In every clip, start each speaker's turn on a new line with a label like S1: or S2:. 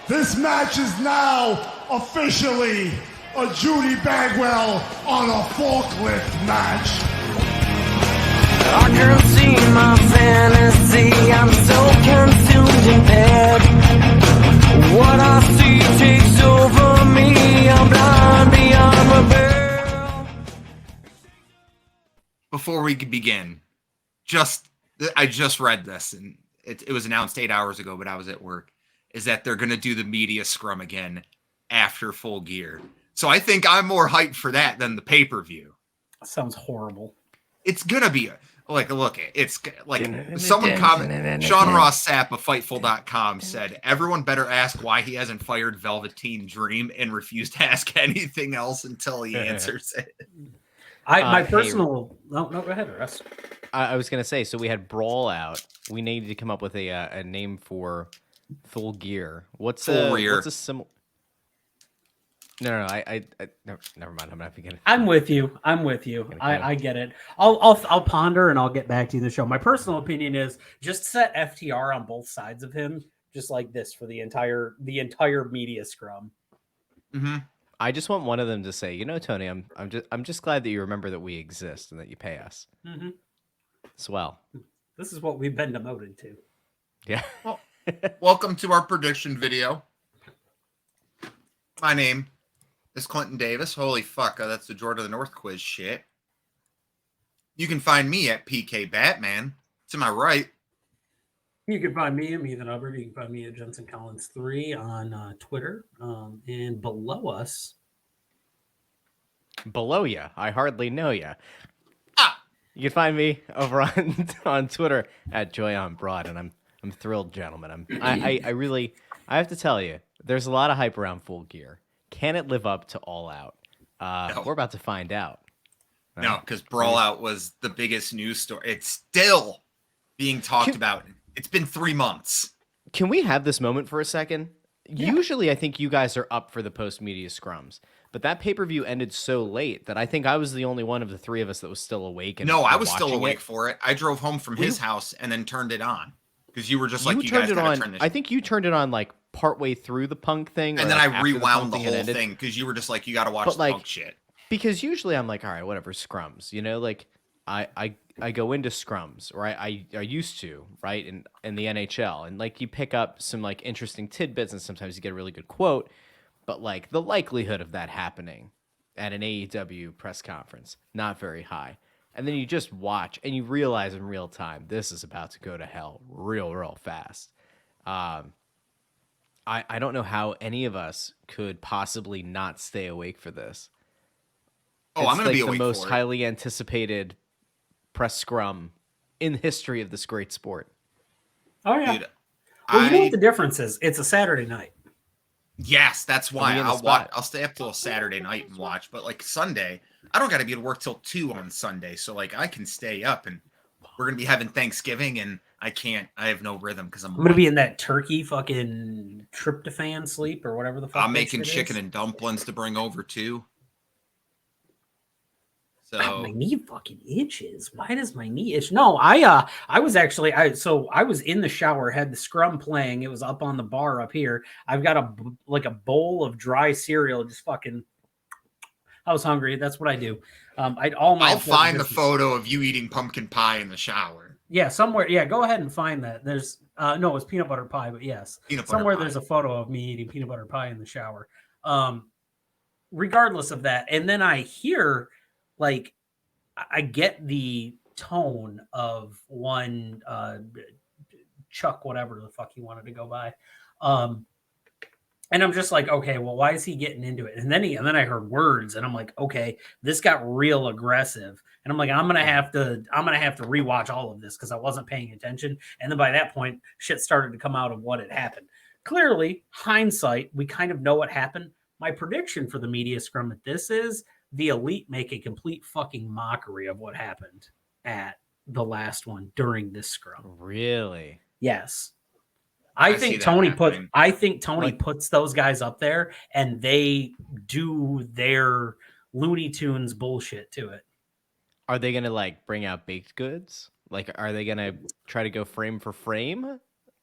S1: This match is now officially a Judy Bagwell on a forklift match.
S2: I can't see my fantasy, I'm so consumed and paired. What I see takes over me, I'm blind beyond repair.
S3: Before we begin, I just read this, and it was announced 8 hours ago, but I was at work, is that they're going to do the media scrum again after Full Gear. So I think I'm more hyped for that than the pay-per-view.
S4: That sounds horrible.
S3: It's going to be look, it's like someone comment. Sean Ross Sapp of Fightful.com said, everyone better ask why he hasn't fired Velveteen Dream and refused to ask anything else until he answers it.
S4: My personal... No, go ahead, Russ.
S5: I was going to say, so we had Brawl out. We needed to come up with a name for Full Gear. What's a similar... No, never mind. I'm not beginning.
S4: I'm with you. I get it. I'll ponder and I'll get back to you in the show. My personal opinion is just set FTR on both sides of him, just like this for the entire media scrum.
S3: Mm-hmm.
S5: I just want one of them to say, you know, Tony, I'm just glad that you remember that we exist and that you pay us.
S4: Mm-hmm.
S5: Swell.
S4: This is what we've been demoted to.
S5: Yeah.
S3: Well, welcome to our prediction video. My name is Clinton Davis. Holy fuck, that's the Georgia of the North quiz shit. You can find me at PK Batman. To my right.
S4: You can find me at Ethan Hubbard. You can find me at Jensen Collins 3 on Twitter. And below us.
S5: Below you. I hardly know you.
S3: Ah!
S5: You can find me over on Twitter at JoyOnBroad, and I'm thrilled, gentlemen. I have to tell you, there's a lot of hype around Full Gear. Can it live up to All Out?
S3: No.
S5: We're about to find out.
S3: Right? No, because Brawl Out was the biggest news story. It's still being talked about. It's been 3 months.
S5: Can we have this moment for a second? Yeah. Usually, I think you guys are up for the post-media scrums, but that pay-per-view ended so late that I think I was the only one of the three of us that was still awake. And
S3: no, I was still awake for it. I drove home from his house and then turned it on because you were just like, you guys gotta turn this.
S5: I think you turned it on like partway through the Punk thing,
S3: and then I rewound the whole thing because you were just like, you got to watch the Punk shit.
S5: Because usually I'm like, all right, whatever, scrums, you know, like I go into scrums, or I used to, right, in the NHL, and like you pick up some like interesting tidbits, and sometimes you get a really good quote, but like the likelihood of that happening at an AEW press conference, not very high. And then you just watch and you realize in real time, this is about to go to hell real fast. I don't know how any of us could possibly not stay awake for this.
S3: Oh, I'm going to be awake
S5: for it. It's the most
S3: for
S5: highly anticipated press scrum in the history of this great sport.
S4: Oh, yeah. Dude, well, you know what the difference is? It's a Saturday night.
S3: Yes, that's why I'll stay up till Saturday night and watch. But like Sunday, I don't got to be at work till 2 on Sunday. So like I can stay up, and we're going to be having Thanksgiving, and I have no rhythm because I'm
S4: going to be in that turkey fucking tryptophan sleep or whatever the fuck.
S3: I'm making chicken and dumplings to bring over too. So
S4: my knee fucking itches. Why does my knee itch? No, I was actually I was in the shower, had the scrum playing. It was up on the bar up here. I've got a bowl of dry cereal. Just fucking. I was hungry. That's what I do.
S3: I'll find the photo of you eating pumpkin pie in the shower.
S4: Yeah, somewhere. Yeah, go ahead and find that. There's no, it's peanut butter pie, but yes, somewhere there's a photo of me eating peanut butter pie in the shower. Regardless of that, and then I hear. Like, I get the tone of one Chuck, whatever the fuck he wanted to go by, and I'm just like, okay, well, why is he getting into it? And then I heard words, and I'm like, okay, this got real aggressive, and I'm like, I'm gonna have to rewatch all of this because I wasn't paying attention, and then by that point, shit started to come out of what had happened. Clearly, hindsight, we kind of know what happened. My prediction for the media scrum at this is. The Elite make a complete fucking mockery of what happened at the last one during this scrum.
S5: Really?
S4: Yes. I think Tony puts those guys up there and they do their Looney Tunes bullshit to it.
S5: Are they going to like bring out baked goods? Like, are they going to try to go frame for frame?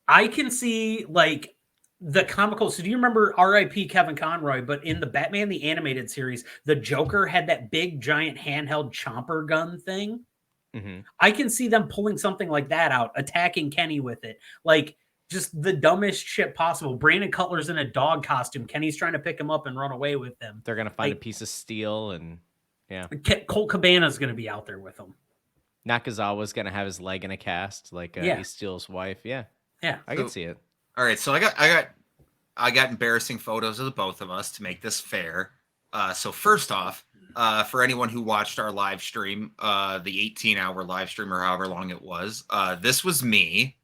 S4: I can see like the comical. So do you remember R.I.P. Kevin Conroy? But in the Batman the Animated Series, the Joker had that big giant handheld chomper gun thing.
S5: Mm-hmm.
S4: I can see them pulling something like that out, attacking Kenny with it. Like just the dumbest shit possible. Brandon Cutler's in a dog costume. Kenny's trying to pick him up and run away with him.
S5: They're gonna find a piece of steel, and yeah,
S4: Colt Cabana's going to be out there with him.
S5: Nakazawa's gonna have his leg in a cast, like Ace Steel's wife. Yeah, I can see it.
S3: All right, so I got embarrassing photos of the both of us to make this fair. So first off, for anyone who watched our live stream, the 18-hour live stream or however long it was, this was me.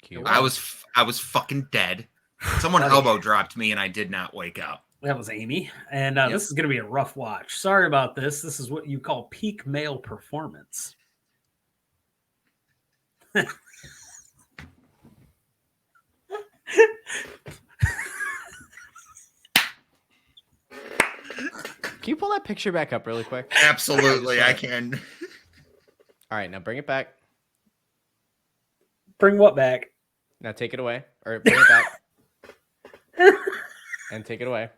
S5: Cute.
S3: I was fucking dead. Someone elbow dropped me and I did not wake up.
S4: That was Amy. And this is going to be a rough watch. Sorry about this. This is what you call peak male performance.
S5: Can you pull that picture back up really quick?
S3: Absolutely, I can.
S5: All right, now bring it back.
S4: Bring what back?
S5: Now take it away, or bring it back, and take it away.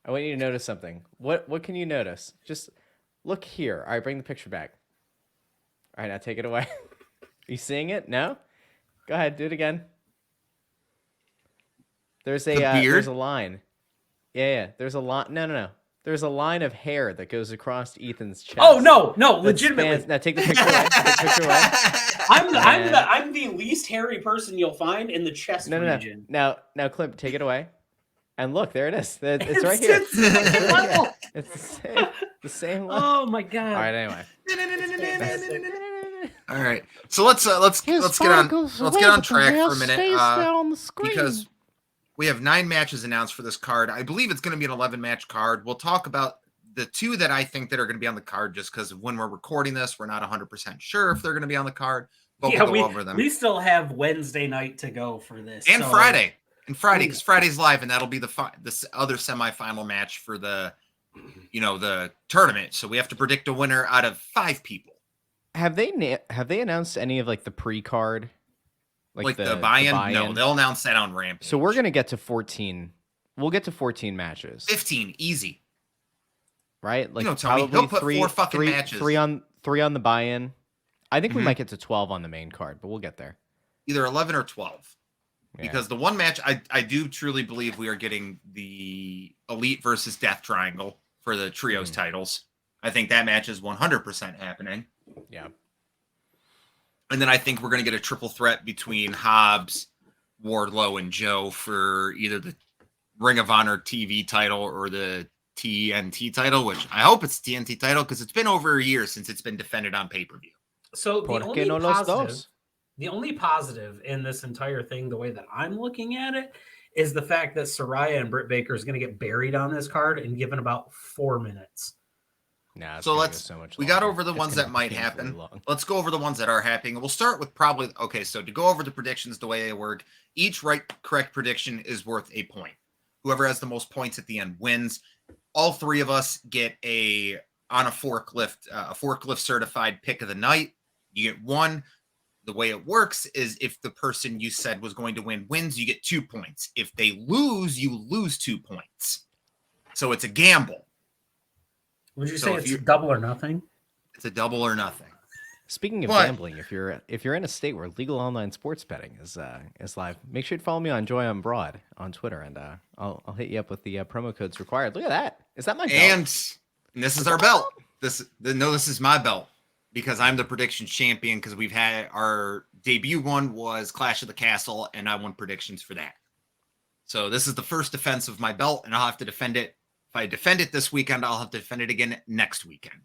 S5: I want you to notice something. What can you notice? Just look here. All right, bring the picture back. All right, now take it away. Are you seeing it? No? Go ahead, do it again. There's a line. Yeah. There's a line. No. There's a line of hair that goes across Ethan's chest.
S4: Oh no, legitimately.
S5: Now take the picture away. Take the picture away.
S4: I'm the least hairy person you'll find in the chest region.
S5: Now, Clint, take it away. And look, there it is. It's right here. It's the same level.
S4: Oh my god.
S5: All right, anyway.
S3: All right, so let's get on track for a minute because we have 9 matches announced for this card. I believe it's going to be an 11-match card. We'll talk about the 2 that I think that are going to be on the card, just because when we're recording this, we're not 100% sure if they're going to be on the card. But we'll go over them.
S4: We still have Wednesday night to go for this,
S3: and Friday, because Friday's live, and that'll be the other semifinal match for the tournament. So we have to predict a winner out of 5 people.
S5: Have they announced any of like the pre-card?
S3: Like the buy-in? No, they'll announce that on Rampage.
S5: So we're going to get to 14. We'll get to 14 matches.
S3: 15, easy.
S5: Right? Like
S3: Tony, he'll put 4 fucking matches.
S5: 3 on the buy-in. I think we might get to 12 on the main card, but we'll get there.
S3: Either 11 or 12. Yeah. Because the one match, I do truly believe we are getting the Elite versus Death Triangle for the Trios titles. I think that match is 100% happening.
S5: Yeah.
S3: And then I think we're going to get a triple threat between Hobbs, Wardlow, and Joe for either the Ring of Honor TV title or the TNT title, which I hope it's TNT title because it's been over a year since it's been defended on pay-per-view.
S4: So the only positive in this entire thing, the way that I'm looking at it, is the fact that Saraya and Britt Baker is going to get buried on this card and given about 4 minutes.
S5: Nah,
S3: so we got over the ones that might happen. Let's go over the ones that are happening. We'll start with so to go over the predictions the way they work, each correct prediction is worth a point. Whoever has the most points at the end wins. All 3 of us get a forklift certified pick of the night. You get 1. The way it works is if the person you said was going to win wins, you get 2 points. If they lose, you lose 2 points. So it's a gamble.
S4: Would you say it's double or nothing?
S3: It's a double or nothing.
S5: Speaking of gambling, if you're in a state where legal online sports betting is live, make sure you follow me on Joy on Broad on Twitter, and I'll hit you up with the promo codes required. Look at that! Is that my belt?
S3: And this is our belt. This is my belt because I'm the predictions champion. Because we've had our debut one was Clash of the Castle, and I won predictions for that. So this is the first defense of my belt, and I'll have to defend it. If I defend it this weekend, I'll have to defend it again next weekend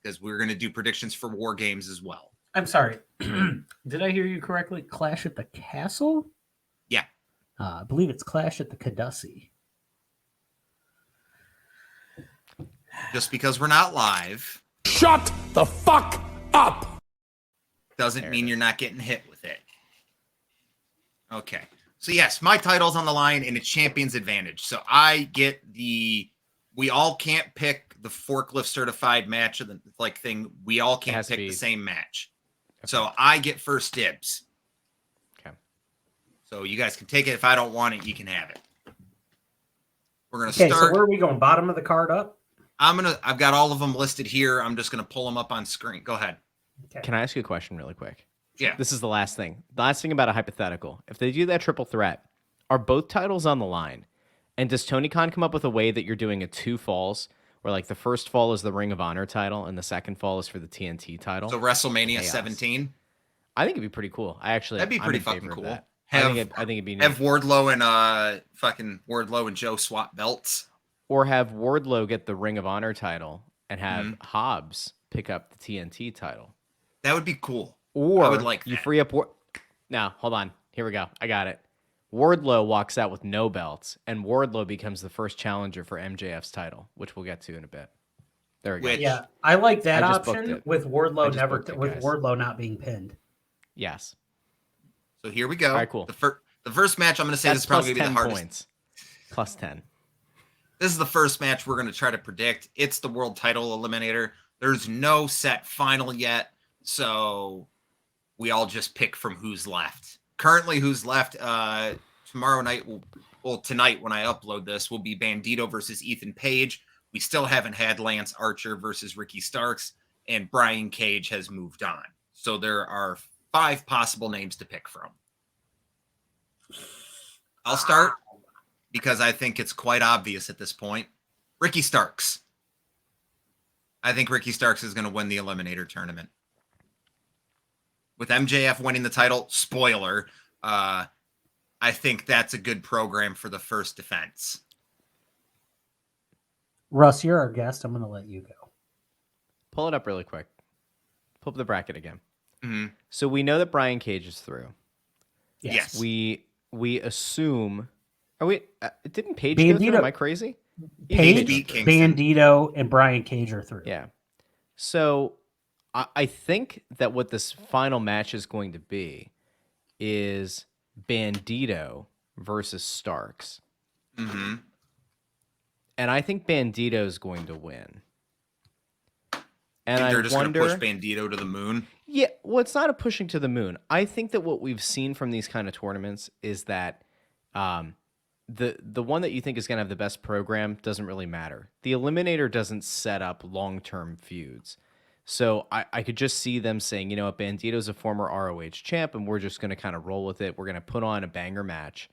S3: because we're going to do predictions for War Games as well.
S4: I'm sorry. Did I hear you correctly? Clash at the Castle?
S3: Yeah.
S4: I believe it's Clash at the Cadussy.
S3: Just because we're not live.
S1: Shut the fuck up!
S3: Doesn't mean you're not getting hit with it. Okay. So yes, my title's on the line and it's champion's advantage. So I get we all can't pick the forklift certified match of the thing. We all can't pick the same match. Okay. So I get first dibs.
S5: Okay.
S3: So you guys can take it. If I don't want it, you can have it. We're gonna
S4: Okay,
S3: start.
S4: so where are we going? Bottom of the card up?
S3: I've got all of them listed here. I'm just gonna pull them up on screen. Go ahead.
S4: Okay.
S5: Can I ask you a question really quick?
S3: Yeah.
S5: This is the last thing. The last thing about a hypothetical. If they do that triple threat, are both titles on the line? And does Tony Khan come up with a way that you're doing a 2 falls, where like the first fall is the Ring of Honor title and the second fall is for the TNT title?
S3: So WrestleMania
S5: Chaos.
S3: 17.
S5: I think it'd be pretty cool. That'd
S3: be pretty fucking cool.
S5: I think it'd be neat.
S3: Have Wardlow and Joe swap belts.
S5: Or have Wardlow get the Ring of Honor title and have Hobbs pick up the TNT title.
S3: That would be cool.
S5: Or
S3: I would like
S5: you
S3: that.
S5: free up. Now, hold on. Here we go. I got it. Wardlow walks out with no belts, and Wardlow becomes the first challenger for MJF's title, which we'll get to in a bit. There we go.
S4: Yeah, I like that
S5: I just booked
S4: option
S5: it.
S4: with
S5: I
S4: Wardlow
S5: just
S4: never
S5: booked it,
S4: with
S5: guys.
S4: Wardlow not being pinned.
S5: Yes.
S3: So here we go.
S5: All right, cool.
S3: The first match, I'm going to say
S5: That's
S3: this is probably
S5: plus
S3: going to be the
S5: 10
S3: hardest.
S5: points. Plus 10.
S3: This is the first match we're going to try to predict. It's the world title eliminator. There's no set final yet, so we all just pick from who's left. Currently, who's left tomorrow night, tonight when I upload this, will be Bandito versus Ethan Page. We still haven't had Lance Archer versus Ricky Starks, and Brian Cage has moved on. So there are 5 possible names to pick from. I'll start because I think it's quite obvious at this point. Ricky Starks. I think Ricky Starks is going to win the Eliminator tournament. With MJF winning the title, spoiler, I think that's a good program for the first defense.
S4: Russ, you're our guest. I'm going to let you go.
S5: Pull it up really quick. Pull up the bracket again.
S3: Mm-hmm.
S5: So we know that Brian Cage is through.
S3: Yes.
S5: We assume. Oh wait, didn't Page go
S4: Bandito-
S5: through? Am I crazy?
S4: Page,
S3: beat Kingston.
S4: Bandito, and Brian Cage are through.
S5: Yeah. So I think that what this final match is going to be is Bandito versus Starks.
S3: Mm-hmm.
S5: And I think Bandito is going to win. And
S3: Think they're
S5: I
S3: just going to
S5: wonder,
S3: push Bandito to the moon.
S5: yeah, well, it's not a pushing to the moon. I think that what we've seen from these kind of tournaments is that the one that you think is going to have the best program doesn't really matter. The Eliminator doesn't set up long-term feuds. So I could just see them saying, you know what, Bandito's a former ROH champ, and we're just going to kind of roll with it. We're going to put on a banger match.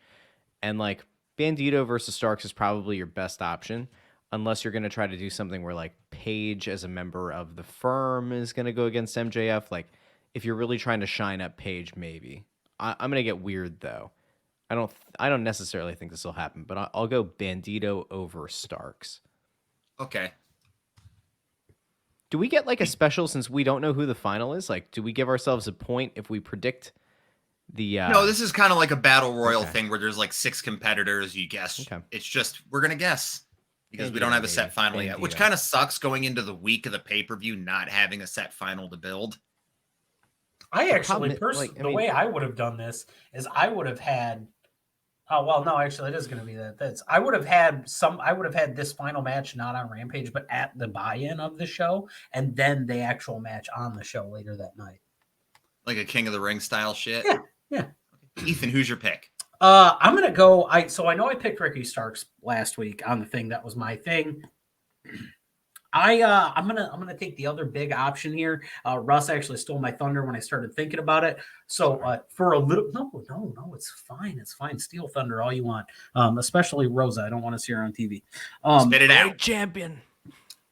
S5: And, like, Bandito versus Starks is probably your best option, unless you're going to try to do something where, like, Page as a member of the firm is going to go against MJF. Like, if you're really trying to shine up Page, maybe. I'm going to get weird, though. I don't necessarily think this will happen, but I'll go Bandito over Starks.
S3: Okay.
S5: Do we get like a special since we don't know who the final is? Like, do we give ourselves a point if we predict the?
S3: No, this is kind of like a battle royal
S5: okay.
S3: thing where there's like 6 competitors. You guess.
S5: Okay.
S3: It's just we're gonna guess because we
S5: Bandito,
S3: don't have a set
S5: maybe.
S3: final yet, which
S5: Bandito.
S3: kind of sucks going into the week of the pay-per-view not having a set final to build.
S4: I actually,
S5: problem is,
S4: the way I would have done this is I would have had. Oh well, no, actually, it is going to be that. I would have had this final match not on Rampage, but at the buy-in of the show, and then the actual match on the show later that night.
S3: Like a King of the Ring style shit.
S4: Yeah.
S3: Ethan, who's your pick?
S4: I'm gonna go. I know I picked Ricky Starks last week on the thing that was my thing. I'm gonna take the other big option here. Russ actually stole my thunder when I started thinking about it. So for a little, no, it's fine. Steal thunder all you want, especially Rosa. I don't want to see her on TV.
S3: Spit it out.
S5: champion.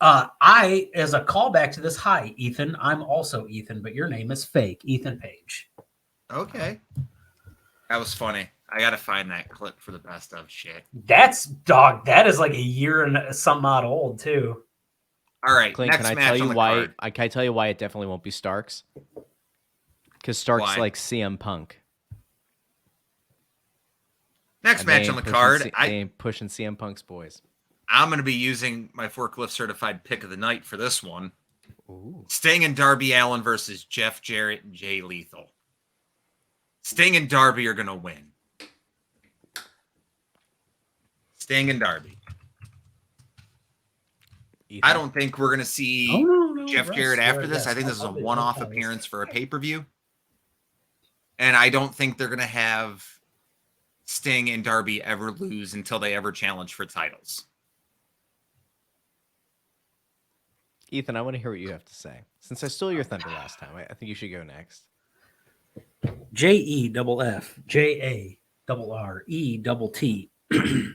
S4: I, as a callback to this, hi Ethan. I'm also Ethan, but your name is fake, Ethan Page.
S3: Okay. That was funny. I gotta find that clip for the best of shit.
S4: That is like a year and some odd old too.
S3: All right.
S5: Clint,
S3: next
S5: can I
S3: match
S5: tell
S3: on
S5: you
S3: the
S5: why?
S3: card.
S5: Can I tell you why it definitely won't be Starks? Because Starks
S3: Why?
S5: like CM Punk.
S3: Next
S5: And they
S3: match on
S5: ain't
S3: the
S5: pushing
S3: card.
S5: they ain't pushing CM Punk's boys.
S3: I'm gonna be using my Forklift certified pick of the night for this one.
S5: Ooh.
S3: Sting and Darby Allin versus Jeff Jarrett and Jay Lethal. Sting and Darby are gonna win. Sting and Darby.
S5: Ethan.
S3: I don't think we're gonna see
S4: No,
S3: Jeff
S4: Russ,
S3: Jarrett after
S4: yes,
S3: this. I think this is a
S4: I'll be-
S3: one-off
S4: I'll be-
S3: appearance for a pay-per-view. And I don't think they're gonna have Sting and Darby ever lose until they ever challenge for titles.
S5: Ethan, I want to hear what you have to say. Since I stole your thunder last time, I think you should go next.
S4: JEFFJARRETT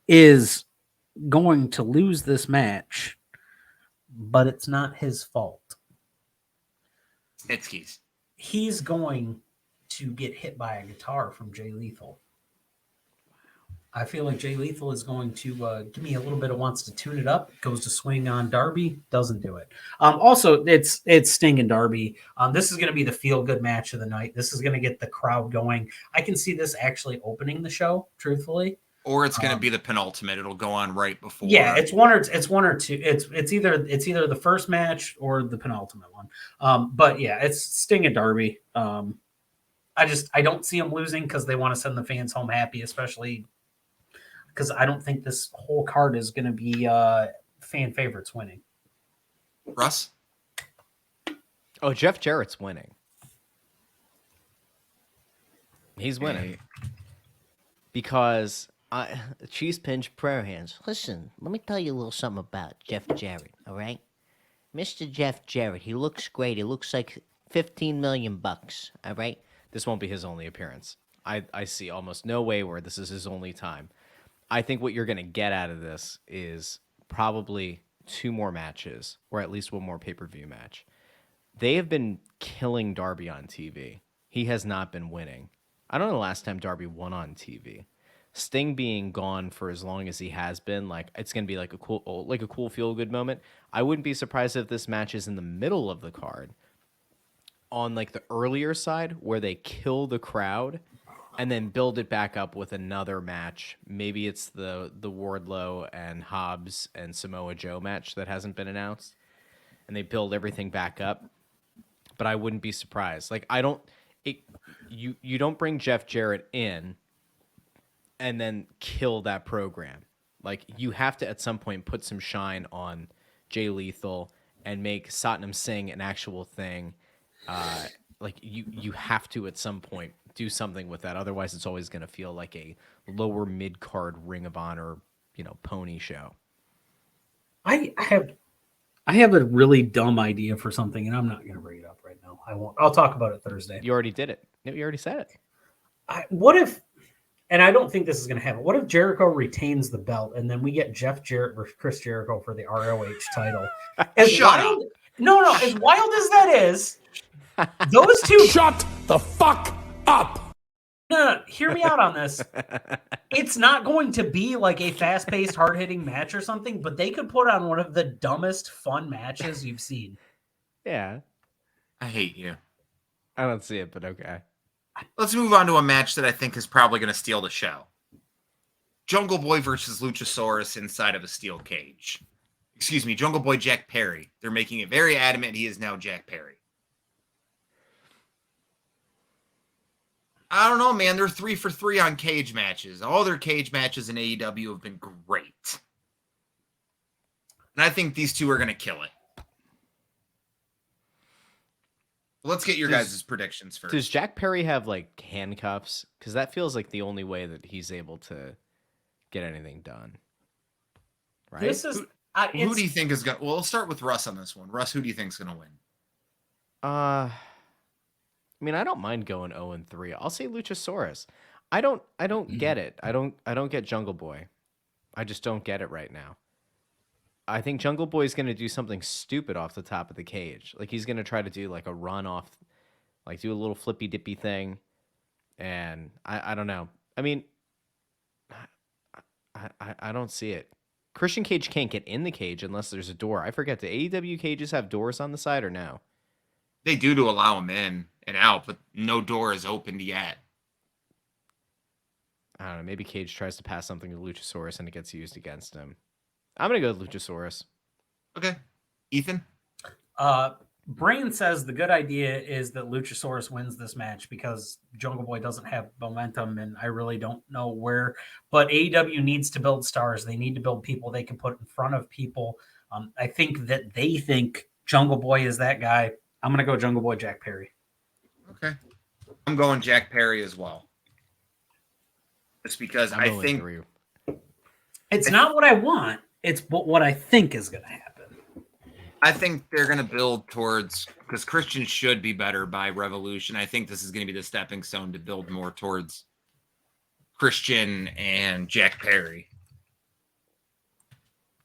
S4: is going to lose this match, but it's not his fault.
S3: Snitsky's.
S4: He's going to get hit by a guitar from Jay Lethal. I feel like Jay Lethal is going to give me a little bit of wants to tune it up. Goes to swing on Darby, doesn't do it. Also, it's Sting and Darby. This is going to be the feel-good match of the night. This is going to get the crowd going. I can see this actually opening the show, truthfully.
S3: Or it's going to be the penultimate. It'll go on right before.
S4: Yeah, it's one or two. It's either the first match or the penultimate one. But yeah, it's Sting and Darby. I don't see them losing because they want to send the fans home happy, especially because I don't think this whole card is going to be fan favorites winning.
S3: Russ?
S5: Oh, Jeff Jarrett's winning. He's winning. Because cheese pinch prayer hands.
S6: Listen, let me tell you a little something about Jeff Jarrett, all right? Mr. Jeff Jarrett, he looks great. He looks like $15 million, all right?
S5: This won't be his only appearance. I see almost no way where this is his only time. I think what you're going to get out of this is probably 2 more matches, or at least 1 more pay-per-view match. They have been killing Darby on TV. He has not been winning. I don't know the last time Darby won on TV. Sting being gone for as long as he has been, like, it's going to be like a cool feel-good moment. I wouldn't be surprised if this match is in the middle of the card, on like the earlier side where they kill the crowd and then build it back up with another match. Maybe it's the Wardlow and Hobbs and Samoa Joe match that hasn't been announced, and they build everything back up. But I wouldn't be surprised. Like, you don't bring Jeff Jarrett in and then kill that program. Like, you have to at some point put some shine on Jay Lethal and make Satnam Singh an actual thing. Like, you have to at some point do something with that. Otherwise, it's always going to feel like a lower mid-card Ring of Honor, pony show.
S4: I have a really dumb idea for something, and I'm not going to bring it up right now. I won't. I'll talk about it Thursday.
S5: You already did it. You already said it.
S4: What if, and I don't think this is going to happen, what if Jericho retains the belt, and then we get Jeff Jarrett versus Chris Jericho for the ROH title?
S3: Shut up.
S4: No, as wild as that is, those two...
S1: Shut the fuck up!
S4: No, hear me out on this. It's not going to be like a fast-paced, hard-hitting match or something, but they could put on one of the dumbest fun matches you've seen.
S5: Yeah.
S3: I hate you.
S5: I don't see it, but okay.
S3: Let's move on to a match that I think is probably going to steal the show. Jungle Boy versus Luchasaurus inside of a steel cage. Excuse me, Jungle Boy Jack Perry. They're making it very adamant he is now Jack Perry. I don't know, man. They're 3 for 3 on cage matches. All their cage matches in AEW have been great. And I think these two are going to kill it. Let's get your guys' predictions first.
S5: Does Jack Perry have, like, handcuffs? Because that feels like the only way that he's able to get anything done. Right?
S4: This is...
S3: Who do you think is going to... Well, we'll start with Russ on this one. Russ, who do you think is going to win?
S5: I mean, I don't mind going 0-3. I'll say Luchasaurus. I don't get it. I don't get Jungle Boy. I just don't get it right now. I think Jungle Boy is going to do something stupid off the top of the cage. Like, he's going to try to do like a run off, like do a little flippy dippy thing. And I don't know. I mean, I don't see it. Christian Cage can't get in the cage unless there's a door. I forget, do AEW cages have doors on the side or no?
S3: They do to allow him in and out, but no door is opened yet.
S5: I don't know. Maybe Cage tries to pass something to Luchasaurus and it gets used against him. I'm going to go with Luchasaurus.
S3: Okay. Ethan?
S4: Brain says the good idea is that Luchasaurus wins this match because Jungle Boy doesn't have momentum, and I really don't know where. But AEW needs to build stars. They need to build people they can put in front of people. I think that they think Jungle Boy is that guy. I'm going to go Jungle Boy Jack Perry.
S3: Okay. I'm going Jack Perry as well. just because
S5: I'm
S3: I
S5: going
S3: think
S5: 3.
S4: It's not what I want. It's what I think is going to happen.
S3: I think they're going to build towards, because Christian should be better by Revolution. I think this is going to be the stepping stone to build more towards Christian and Jack Perry.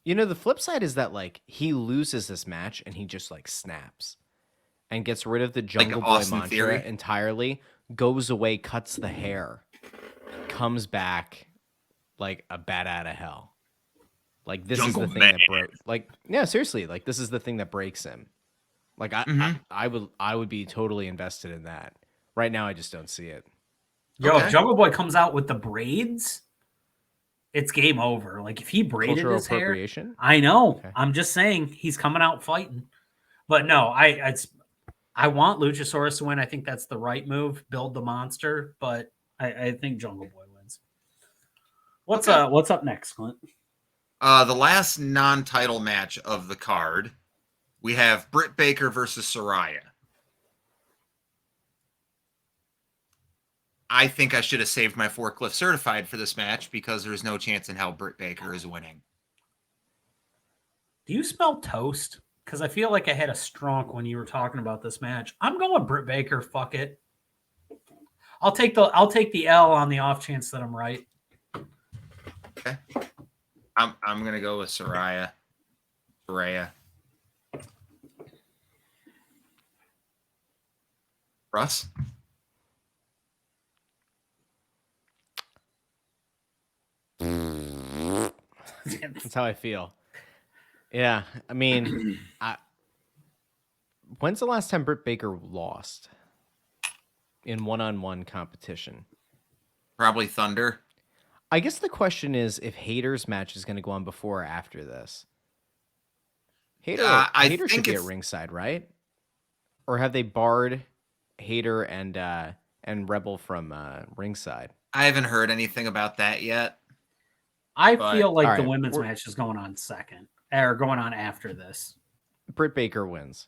S5: You know, the flip side is that like he loses this match and he just like snaps and gets rid of the Jungle Boy
S3: Austin
S5: mantra
S3: Theory?
S5: entirely, goes away, cuts the hair, comes back like a bat out of hell. Like this
S3: Jungle
S5: is the thing
S3: Man.
S5: that broke. Like, yeah, seriously, like this is the thing that breaks him. Like I would be totally invested in that. Right now, I just don't see it.
S4: Yo,
S3: Okay.
S4: if Jungle Boy comes out with the braids, it's game over. Like if he braided
S5: Cultural
S4: his hair,
S5: appropriation.
S4: I know.
S5: Okay.
S4: I'm just saying he's coming out fighting. But no, I want Luchasaurus to win. I think that's the right move. Build the monster, but I think Jungle Boy wins. What's up next, Clint?
S3: The last non-title match of the card, we have Britt Baker versus Soraya. I think I should have saved my Forklift certified for this match because there's no chance in hell Britt Baker is winning.
S4: Do you smell toast? Because I feel like I had a stronk when you were talking about this match. I'm going Britt Baker. Fuck it. I'll take the L on the off chance that I'm right.
S3: Okay. I'm gonna go with Soraya. Russ?
S5: That's how I feel. Yeah, I mean, when's the last time Britt Baker lost in one-on-one competition?
S3: Probably Thunder.
S5: I guess the question is if Hayter's match is going to go on before or after this. Hayter should be at ringside, right? Or have they barred Hayter and Rebel from ringside?
S3: I haven't heard anything about that yet.
S4: I feel like the
S5: right,
S4: women's match is going on second or going on after this.
S5: Britt Baker wins.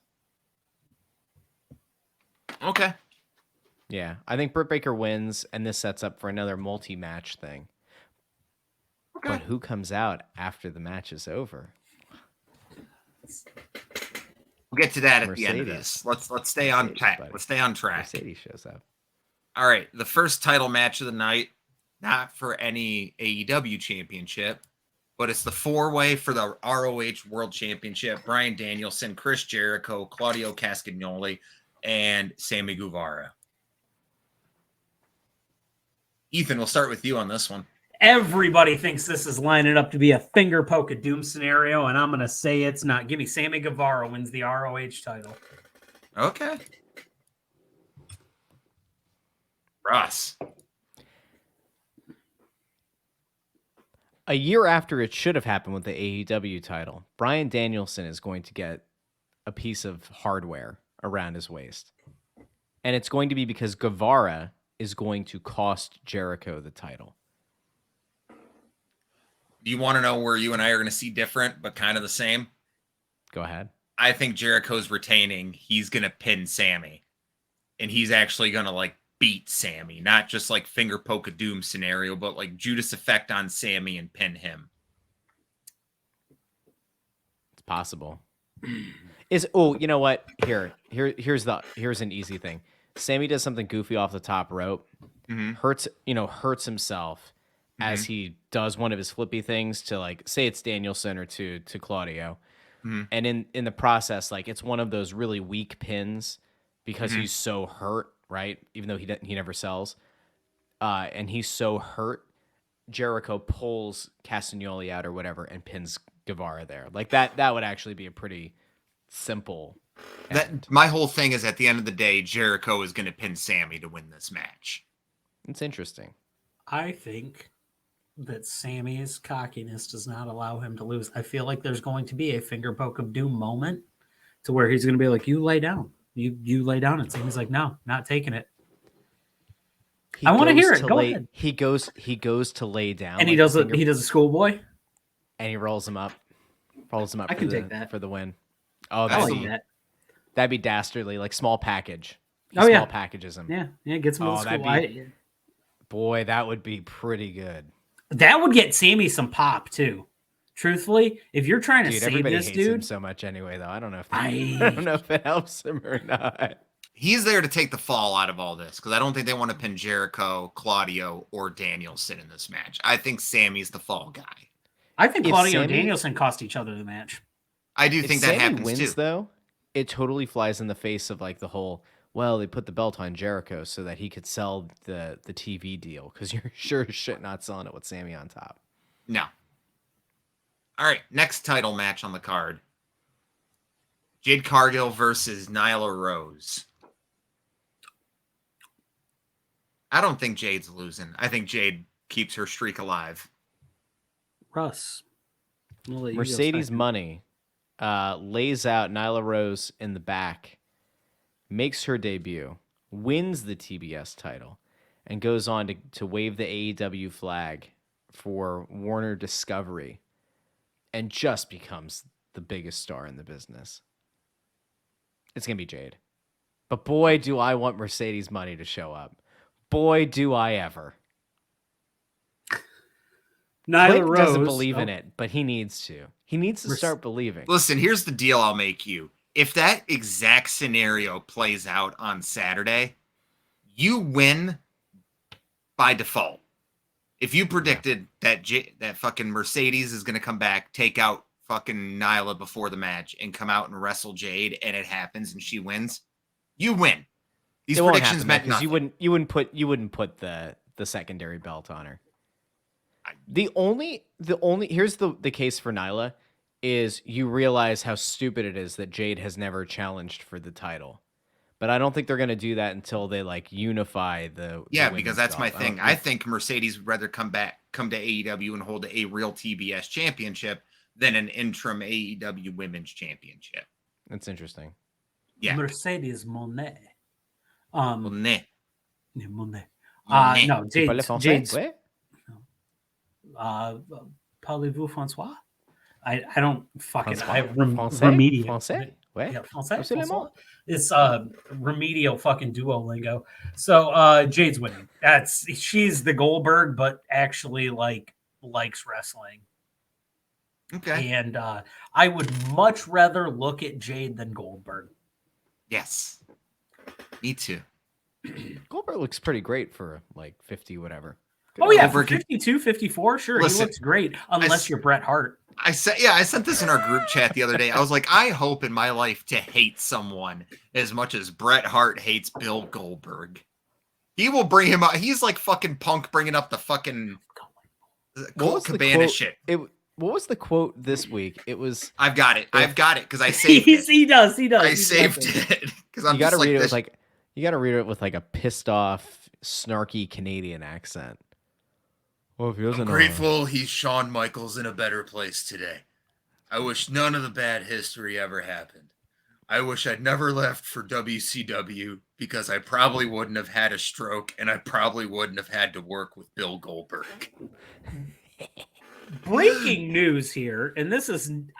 S3: Okay.
S5: Yeah, I think Britt Baker wins, and this sets up for another multi-match thing.
S3: Okay.
S5: But who comes out after the match is over?
S3: We'll get to that at
S5: Mercedes.
S3: the end of this. Let's stay on track.
S5: buddy.
S3: Let's stay on track.
S5: Mercedes shows up.
S3: All right, the first title match of the night, not for any AEW championship, but it's the four-way for the ROH World Championship. Bryan Danielson, Chris Jericho, Claudio Castagnoli, and Sammy Guevara. Ethan, we'll start with you on this one.
S4: Everybody thinks this is lining up to be a finger poke of doom scenario, and I'm going to say it's not. Give me Sammy Guevara wins the ROH title.
S3: Okay. Russ.
S5: A year after it should have happened with the AEW title, Bryan Danielson is going to get a piece of hardware around his waist. And it's going to be because Guevara is going to cost Jericho the title.
S3: Do you want to know where you and I are going to see different, but kind of the same?
S5: Go ahead.
S3: I think Jericho's retaining. He's going to pin Sammy. And he's actually going to, like, beat Sammy. Not just, like, finger poke of doom scenario, but, like, Judas effect on Sammy and pin him.
S5: It's possible. You know what? Here's an easy thing. Sammy does something goofy off the top rope, hurts himself as he does one of his flippy things to, like, say it's Danielson or to Claudio. And in the process, like, it's one of those really weak pins because he's so hurt, right? Even though he never sells. And he's so hurt, Jericho pulls Castagnoli out or whatever and pins Guevara there. Like, that would actually be a pretty simple end.
S3: My whole thing is at the end of the day, Jericho is going to pin Sammy to win this match.
S5: It's interesting.
S4: I think that Sammy's cockiness does not allow him to lose. I feel like there's going to be a finger poke of doom moment to where he's going to be like, you lay down. You lay down. And Sammy's like, no, not taking it. I want to hear it. Go ahead.
S5: He goes to lay down.
S4: And
S5: like
S4: he does a schoolboy.
S5: And he rolls him up.
S4: I can take that
S5: for the win. Oh,
S4: I like that.
S5: That'd be dastardly, like small package.
S4: Small
S5: packages him.
S4: Yeah, gets him to the school.
S5: Boy, that would be pretty good.
S4: That would get Sammy some pop too. Truthfully, if you're trying to
S5: Dude,
S4: save
S5: everybody
S4: this
S5: hates him
S4: dude,
S5: so much anyway, though. I don't know if
S4: I
S5: don't know if it helps him or not.
S3: He's there to take the fall out of all this because I don't think they want to pin Jericho, Claudio, or Danielson in this match. I think Sammy's the fall guy.
S4: I think
S5: If
S4: Claudio and
S5: Sammy-
S4: Danielson cost each other the match.
S3: I do
S5: If
S3: think that
S5: Sammy
S3: happens
S5: wins,
S3: too.
S5: though, it totally flies in the face of like the whole. Well, they put the belt on Jericho so that he could sell the TV deal because you're sure as shit not selling it with Sammy on top.
S3: No. All right, next title match on the card. Jade Cargill versus Nyla Rose. I don't think Jade's losing. I think Jade keeps her streak alive.
S4: Russ. I'll let you go
S5: Mercedes
S4: second.
S5: Money lays out Nyla Rose in the back, makes her debut, wins the TBS title, and goes on to wave the AEW flag for Warner Discovery and just becomes the biggest star in the business. It's going to be Jade. But boy, do I want Mercedes Money to show up. Boy, do I ever.
S4: Nyla
S5: Clint
S4: Rose
S5: doesn't believe in it, but he needs to. He needs to start believing.
S3: Listen, here's the deal I'll make you. If that exact scenario plays out on Saturday, you win by default. If you predicted that that fucking Mercedes is going to come back, take out fucking Nyla before the match, and come out and wrestle Jade, and it happens and she wins, you win. These
S5: It won't
S3: predictions
S5: happen,
S3: meant
S5: because
S3: nothing.
S5: you wouldn't put the secondary belt on her. The only here's the case for Nyla is you realize how stupid it is that Jade has never challenged for the title. But I don't think they're going to do that until they like unify the
S3: Yeah,
S5: the
S3: because
S5: women's
S3: that's my
S5: belt.
S3: thing. I think Mercedes would rather come to AEW and hold a real TBS championship than an interim AEW women's championship.
S5: That's interesting.
S3: Yeah.
S4: Mercedes Monet.
S3: Well, nah.
S4: Monet.
S3: Nah.
S4: No,
S5: Tu parles français?
S4: Jade's
S5: Ouais?
S4: Parlez-vous François? I don't fucking
S5: François? Français?
S4: remedial.
S5: Français? Ouais?
S4: Yeah, Français.
S5: Absolument.
S4: François. It's remedial fucking Duolingo. So Jade's winning. She's the Goldberg, but actually likes wrestling.
S3: Okay.
S4: And I would much rather look at Jade than Goldberg.
S3: Yes. Me too.
S5: Goldberg looks pretty great for like 50 whatever.
S4: Oh yeah,
S3: Goldberg
S4: for 52, 54, sure,
S3: Listen,
S4: he looks great unless you're Bret Hart.
S3: I sent this in our group chat the other day. I was like, I hope in my life to hate someone as much as Bret Hart hates Bill Goldberg. He will bring him up. He's like fucking Punk bringing up the fucking Colt Cabana shit.
S5: What was the quote this week? It was
S3: I've got it because I saved it.
S4: He does.
S3: I
S4: He's
S3: saved
S4: got
S3: it because I'm
S5: you got to
S3: just
S5: read it
S3: this.
S5: with like you got to read it with like a pissed off, snarky Canadian accent. Well, if he doesn't
S3: I'm grateful he's Shawn Michaels in a better place today. I wish none of the bad history ever happened. I wish I'd never left for WCW because I probably wouldn't have had a stroke and I probably wouldn't have had to work with Bill Goldberg.
S4: Breaking news here, and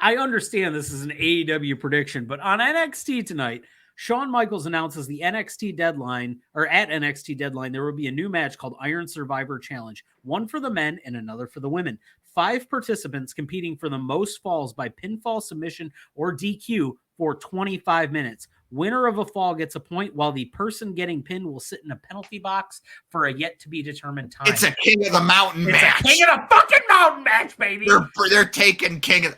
S4: I understand this is an AEW prediction, but on NXT tonight, Shawn Michaels announces the NXT deadline, or at NXT deadline, there will be a new match called Iron Survivor Challenge, one for the men and another for the women. 5 participants competing for the most falls by pinfall, submission, or DQ for 25 minutes. Winner of a fall gets a point, while the person getting pinned will sit in a penalty box for a yet-to-be-determined time.
S3: It's a King of the Mountain match.
S4: It's a King of the fucking Mountain match, baby!
S3: They're taking King of...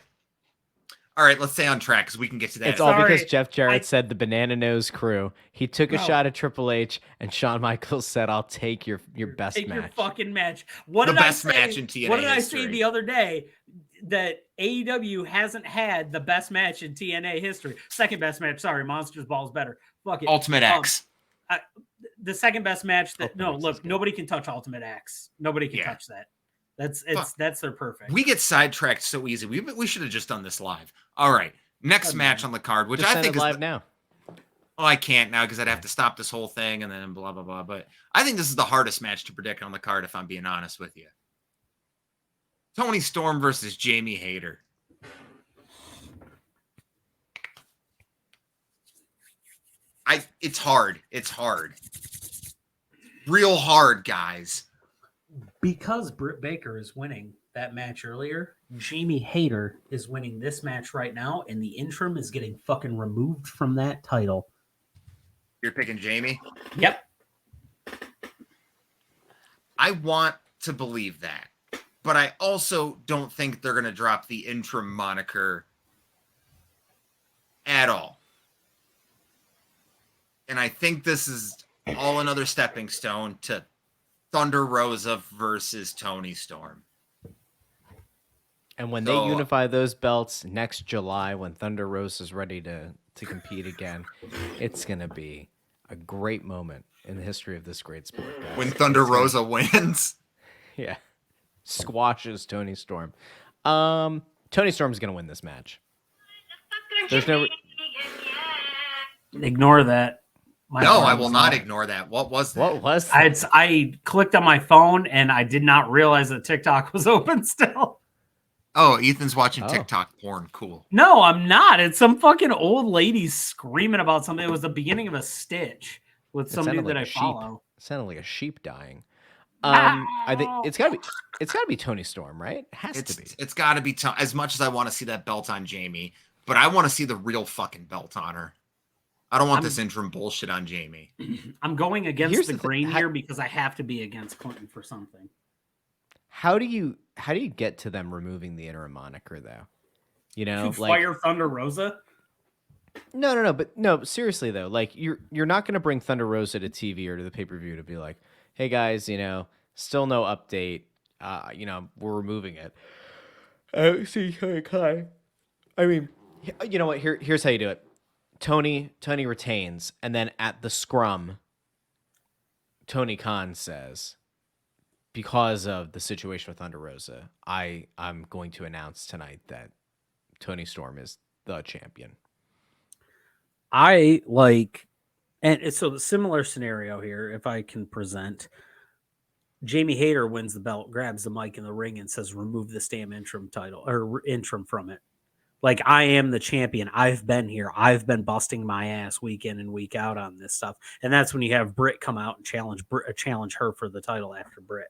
S3: All right, let's stay on track because we can get to that.
S5: It's all
S4: Sorry,
S5: because Jeff Jarrett said the Banana Nose Crew. He took a
S4: No.
S5: shot at Triple H, and Shawn Michaels said, "I'll take your best
S4: Take
S5: match."
S4: your fucking match. What
S3: The
S4: did
S3: best
S4: I say?
S3: match in TNA
S4: What did
S3: history.
S4: I say the other day? That AEW hasn't had the best match in TNA history. Second best match. Sorry, Monsters Ball's better. Fuck it.
S3: Ultimate X.
S4: The second best match.
S5: Ultimate X is
S4: Look,
S5: good.
S4: nobody can touch Ultimate X. Nobody can
S3: Yeah.
S4: touch that. That's their perfect.
S3: We get sidetracked so easy. We should have just done this live. All right. Next
S4: Doesn't
S3: match
S4: matter.
S3: on the card, which
S5: Just
S3: I
S5: send
S3: think
S5: it
S3: is
S5: live now.
S3: Oh, I can't now because I'd have to stop this whole thing and then blah, blah, blah. But I think this is the hardest match to predict on the card, if I'm being honest with you. Tony Storm versus Jamie Hayter. It's hard. It's hard. Real hard, guys.
S4: Because Britt Baker is winning that match earlier, Jamie Hayter is winning this match right now, and the interim is getting fucking removed from that title.
S3: You're picking Jamie?
S4: Yep.
S3: I want to believe that, but I also don't think they're going to drop the interim moniker at all. And I think this is all another stepping stone to Thunder Rosa versus Toni Storm.
S5: And when they unify those belts next July, when Thunder Rosa is ready to compete again, it's going to be a great moment in the history of this great sport, guys.
S3: When Thunder Rosa wins.
S5: Yeah. Squashes Toni Storm. Toni Storm's going to win this match. There's no...
S4: Ignore that.
S3: I will not ignore that. What was that?
S5: What was that?
S4: I clicked on my phone and I did not realize that TikTok was open still.
S3: Oh, Ethan's watching TikTok porn. Cool.
S4: No, I'm not. It's some fucking old lady screaming about something. It was the beginning of a stitch with somebody that I follow.
S5: It sounded like a sheep dying. I think it's gotta be Toni Storm, right? It has to be.
S3: It's gotta be as much as I want to see that belt on Jamie, but I want to see the real fucking belt on her. I don't want this interim bullshit on Jamie.
S4: I'm going against the grain here because I have to be against Clinton for something.
S5: How do you get to them removing the interim moniker though? You know,
S4: to fire Thunder Rosa?
S5: No, but no, seriously though, like you're not gonna bring Thunder Rosa to TV or to the pay-per-view to be like, hey guys, still no update. We're removing it. See, I mean, you know what? Here's how you do it. Tony retains, and then at the scrum, Tony Khan says, because of the situation with Thunder Rosa, I'm going to announce tonight that Toni Storm is the champion.
S4: And so the similar scenario here, if I can present, Jamie Hayter wins the belt, grabs the mic in the ring and says, remove this damn interim title or interim from it. Like, I am the champion. I've been here. I've been busting my ass week in and week out on this stuff. And that's when you have Britt come out and challenge her for the title after Britt,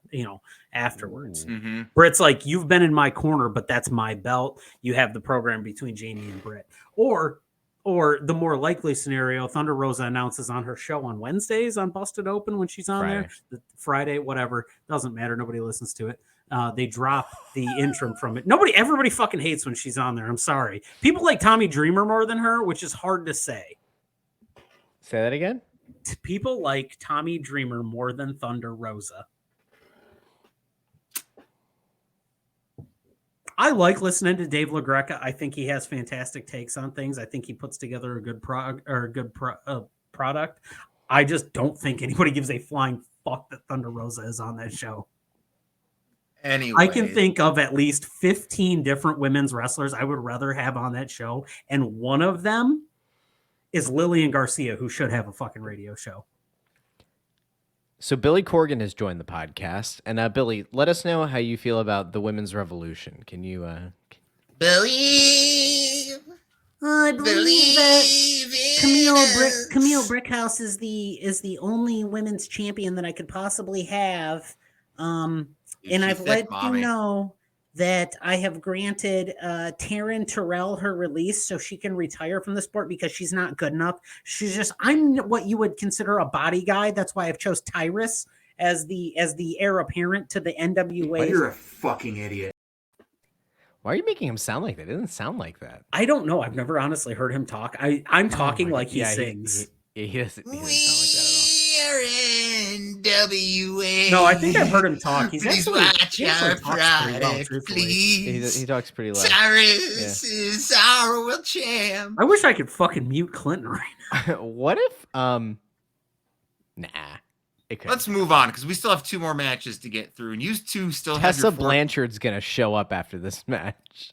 S4: afterwards.
S3: Mm-hmm.
S4: Britt's like, you've been in my corner, but that's my belt. You have the program between Jamie and Britt. Or the more likely scenario, Thunder Rosa announces on her show on Wednesdays on Busted Open when she's on Friday, whatever. Doesn't matter. Nobody listens to it. They drop the interim from it. Everybody fucking hates when she's on there. I'm sorry. People like Tommy Dreamer more than her, which is hard to say.
S5: Say that again?
S4: People like Tommy Dreamer more than Thunder Rosa. I like listening to Dave LaGreca. I think he has fantastic takes on things. I think he puts together a good product. I just don't think anybody gives a flying fuck that Thunder Rosa is on that show.
S3: Anyway,
S4: I can think of at least 15 different women's wrestlers I would rather have on that show, and one of them is Lillian Garcia, who should have a fucking radio show.
S5: So Billy Corgan has joined the podcast, and Billy, let us know how you feel about the women's revolution. Can you
S3: believe?
S6: I believe that Camille Brickhouse is the only women's champion that I could possibly have. And I've let you know that I have granted Taryn Terrell her release so she can retire from the sport because she's not good enough. I'm what you would consider a body guy. That's why I've chose Tyrus as the heir apparent to the NWA.
S7: You're a fucking idiot.
S5: Why are you making him sound like that? It doesn't sound like that.
S4: I don't know. I've never honestly heard him talk. I'm talking like he sings.
S5: He doesn't sound like that at all.
S3: NWA.
S4: No, I think I've heard him talk. He's
S3: Please
S4: actually,
S3: watch
S4: he
S3: our
S4: actually talks pretty well,
S3: product,
S4: truthfully.
S3: please.
S5: He talks pretty loud.
S3: Cyrus is our world champ.
S4: I wish I could fucking mute Clinton right now.
S5: What if nah, it could.
S3: Let's move on because we still have 2 more matches to get through, and you two still have
S5: Tessa
S3: your
S5: Blanchard's gonna show up after this match.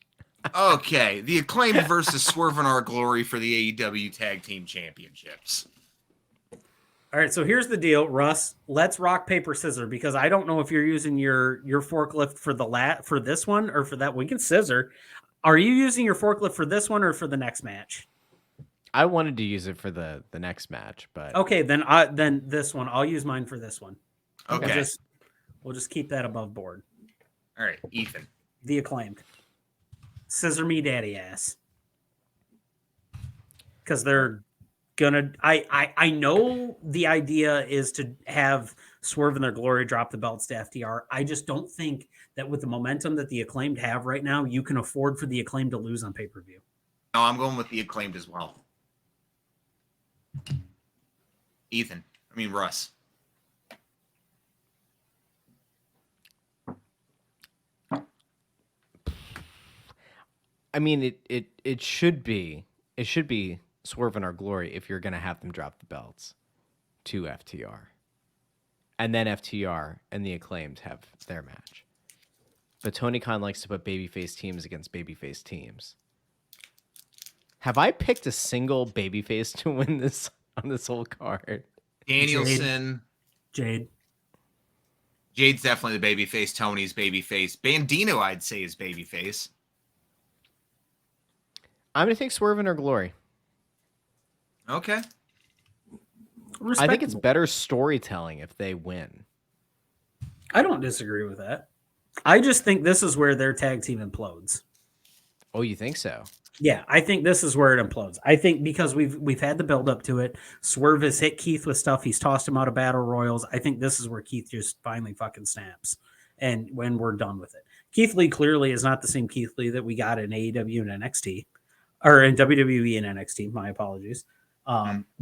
S3: Okay, the Acclaimed versus Swerve in Our Glory for the AEW Tag Team Championships.
S4: All right, so here's the deal, Russ. Let's rock, paper, scissors, because I don't know if you're using your forklift for this one or for that. We can scissor. Are you using your forklift for this one or for the next match?
S5: I wanted to use it for the next match, but
S4: okay, then this one. I'll use mine for this one.
S3: Okay.
S4: We'll just keep that above board.
S3: All right, Ethan.
S4: The Acclaimed. Scissor me daddy ass. Because they're gonna I know the idea is to have Swerve in their glory drop the belts to FTR. I just don't think that with the momentum that the Acclaimed have right now, you can afford for the Acclaimed to lose on pay-per-view.
S3: No, I'm going with the Acclaimed as well. Russ.
S5: I mean, it should be Swerve in our glory if you're gonna have them drop the belts to FTR, and then FTR and the Acclaimed have their match. But Tony Khan likes to put babyface teams against babyface teams. Have I picked a single babyface to win this on this whole card?
S3: Danielson.
S4: Jade's
S3: definitely the babyface. Tony's babyface. Bandino, I'd say, is babyface.
S5: I'm going to take Swerve in our glory.
S3: Okay.
S5: I think it's better storytelling if they win.
S4: I don't disagree with that. I just think this is where their tag team implodes.
S5: Oh, you think so?
S4: Yeah, I think this is where it implodes. I think because we've had the build up to it. Swerve has hit Keith with stuff. He's tossed him out of battle royals. I think this is where Keith just finally fucking snaps. And when we're done with it, Keith Lee clearly is not the same Keith Lee that we got in AEW and NXT, or in WWE and NXT. My apologies.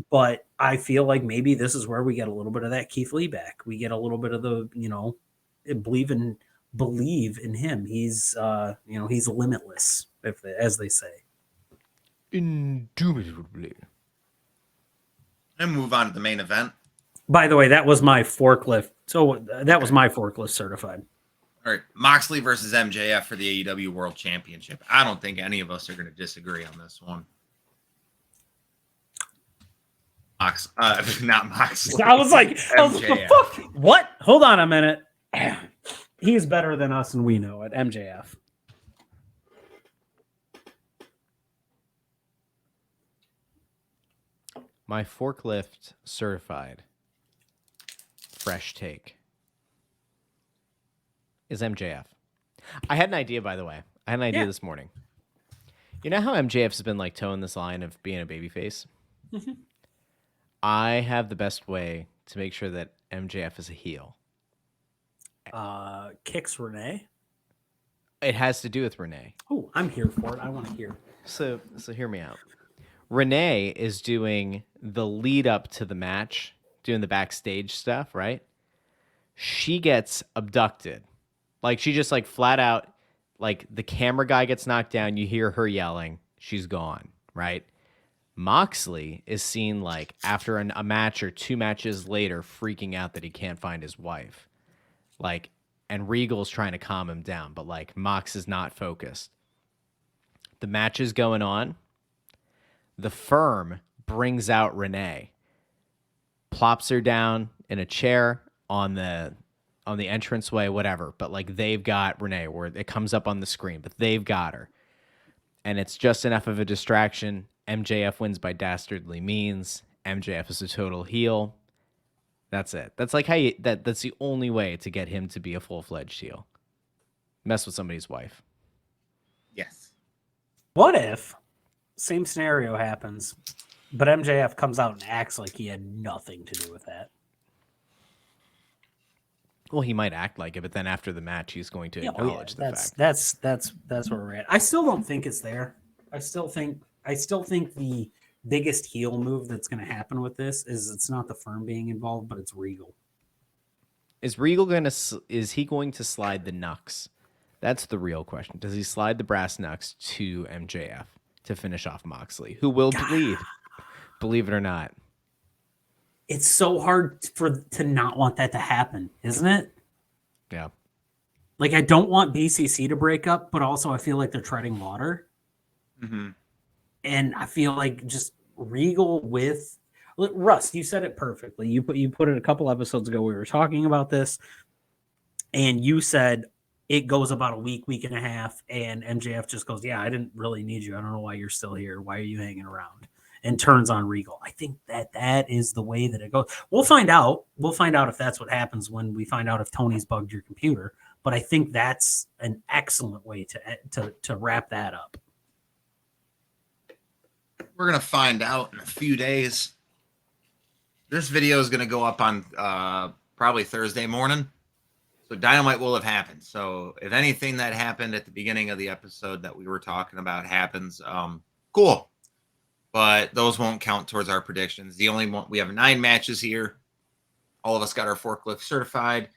S4: But I feel like maybe this is where we get a little bit of that Keith Lee back. We get a little bit of the, believe in him. He's he's limitless, as they say.
S5: Indubitably.
S3: And move on to the main event.
S4: By the way, that was my forklift. So that was my forklift certified.
S3: All right, Moxley versus MJF for the AEW World Championship. I don't think any of us are going to disagree on this one. Not Moxley.
S4: I was like, fuck? What? Hold on a minute. He's better than us, and we know it. MJF.
S5: My forklift certified fresh take is MJF. I had an idea, by the way. I had an idea this morning. You know how MJF's been like toeing this line of being a babyface? Mm-hmm. I have the best way to make sure that MJF is a heel.
S4: Kicks Renee.
S5: It has to do with Renee.
S4: Oh, I'm here for it. I want to hear.
S5: So hear me out. Renee is doing the lead up to the match, doing the backstage stuff, right? She gets abducted. Like, she just, like, flat out, like, the camera guy gets knocked down. You hear her yelling. She's gone, right? Moxley is seen, like, after a match or two matches later, freaking out that he can't find his wife. Like, and Regal's trying to calm him down, but, like, Mox is not focused. The match is going on. The Firm brings out Renee, plops her down in a chair on the entranceway, whatever. But like, they've got Renee, where it comes up on the screen, but they've got her, and it's just enough of a distraction. MJF wins by dastardly means. MJF is a total heel. That's it. That's like that's the only way to get him to be a full-fledged heel. Mess with somebody's wife.
S3: Yes.
S4: What if same scenario happens, but MJF comes out and acts like he had nothing to do with that?
S5: Well, he might act like it, but then after the match, he's going to acknowledge the fact.
S4: That's where we're at. I still don't think it's there. I still think the biggest heel move that's going to happen with this is it's not the Firm being involved, but it's Regal.
S5: Is he going to slide the Nux? That's the real question. Does he slide the brass Nux to MJF to finish off Moxley, who will bleed, believe it or not?
S4: It's so hard to not want that to happen, isn't it?
S5: Yeah.
S4: Like, I don't want BCC to break up, but also I feel like they're treading water.
S3: Mm-hmm.
S4: And I feel like just Regal with Russ, you said it perfectly. You put it a couple episodes ago. We were talking about this, and you said it goes about a week and a half, and MJF just goes, "Yeah, I didn't really need you. I don't know why you're still here. Why are you hanging around?" and turns on Regal. I think that is the way that it goes. We'll find out. We'll find out if that's what happens when we find out if Tony's bugged your computer. But I think that's an excellent way to wrap that up.
S3: We're gonna find out in a few days. This video is gonna go up on probably Thursday morning. So Dynamite will have happened. So if anything that happened at the beginning of the episode that we were talking about happens, cool. But those won't count towards our predictions. The only one, we have 9 matches here. All of us got our forklift certified.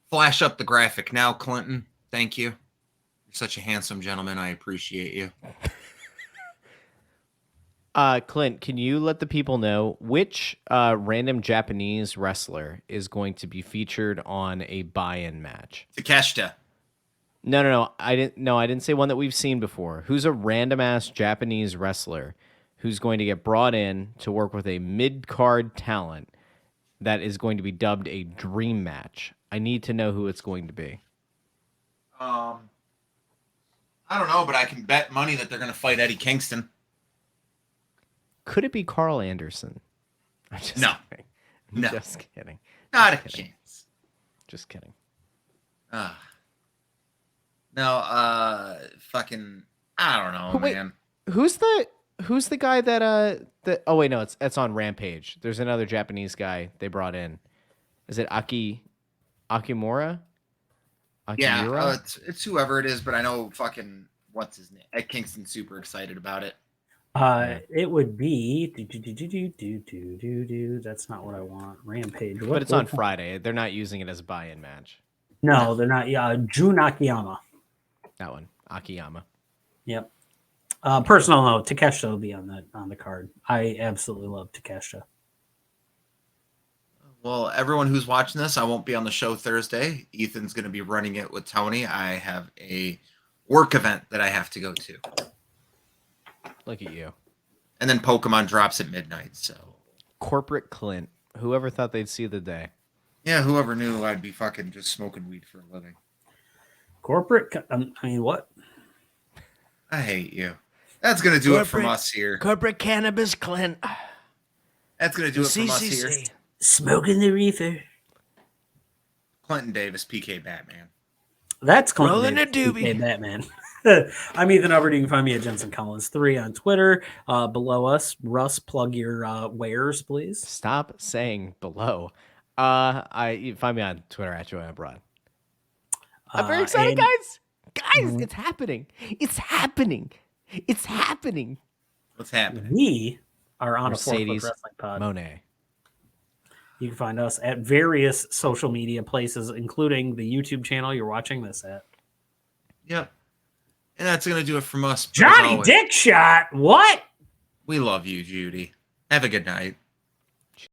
S3: Flash up the graphic now, Clinton. Thank you. You're such a handsome gentleman. I appreciate you.
S5: Clint, can you let the people know which random Japanese wrestler is going to be featured on a buy-in match?
S3: Takeshita.
S5: No. I didn't say one that we've seen before. Who's a random ass Japanese wrestler who's going to get brought in to work with a mid-card talent that is going to be dubbed a dream match? I need to know who it's going to be.
S3: I don't know, but I can bet money that they're going to fight Eddie Kingston.
S5: Could it be Carl Anderson? I'm just
S3: No.
S5: kidding.
S3: No.
S5: Just kidding.
S3: Not
S5: Just
S3: a
S5: kidding.
S3: chance.
S5: Just kidding.
S3: No, fucking, I don't know,
S5: Wait,
S3: man.
S5: Who's the guy that oh wait, no, it's on Rampage. There's another Japanese guy they brought in. Is it Akimura?
S3: Yeah, it's whoever it is, but I know fucking what's his name. Ed Kingston's super excited about it.
S4: It would be that's not what I want. Rampage.
S5: But it's on Friday. They're not using it as a buy-in match.
S4: No, they're not. Jun Akiyama.
S5: That one, Akiyama.
S4: Yep. Personal note, Takeshita will be on the card. I absolutely love Takeshita.
S3: Well, everyone who's watching this, I won't be on the show Thursday. Ethan's going to be running it with Tony. I have a work event that I have to go to.
S5: Look at you.
S3: And then Pokemon drops at midnight, so.
S5: Corporate Clint. Whoever thought they'd see the day.
S3: Yeah, whoever knew I'd be fucking just smoking weed for a living.
S4: Corporate? I mean, what?
S3: I hate you. That's going to do it from us here.
S5: Corporate cannabis, Clint.
S3: That's going to do it from us here.
S4: Smoking the reefer.
S3: Clinton Davis, PK Batman.
S4: That's Clinton
S5: Rolling
S4: Davis,
S5: a doobie.
S4: PK Batman. I'm Ethan Hubbard. You can find me at Jensen Collins 3 on Twitter. Below us, Russ, plug your wares, please.
S5: Stop saying below. You find me on Twitter at Joanna Broad. I'm very excited, guys. Guys, it's happening. It's happening. It's happening.
S3: What's happening?
S4: We are on
S5: Mercedes
S4: a Forklift Wrestling Pod.
S5: Monet.
S4: You can find us at various social media places, including the YouTube channel you're watching this at.
S3: Yep. And that's going to do it from us.
S4: Johnny Dick Shot. What?
S3: We love you, Judy. Have a good night.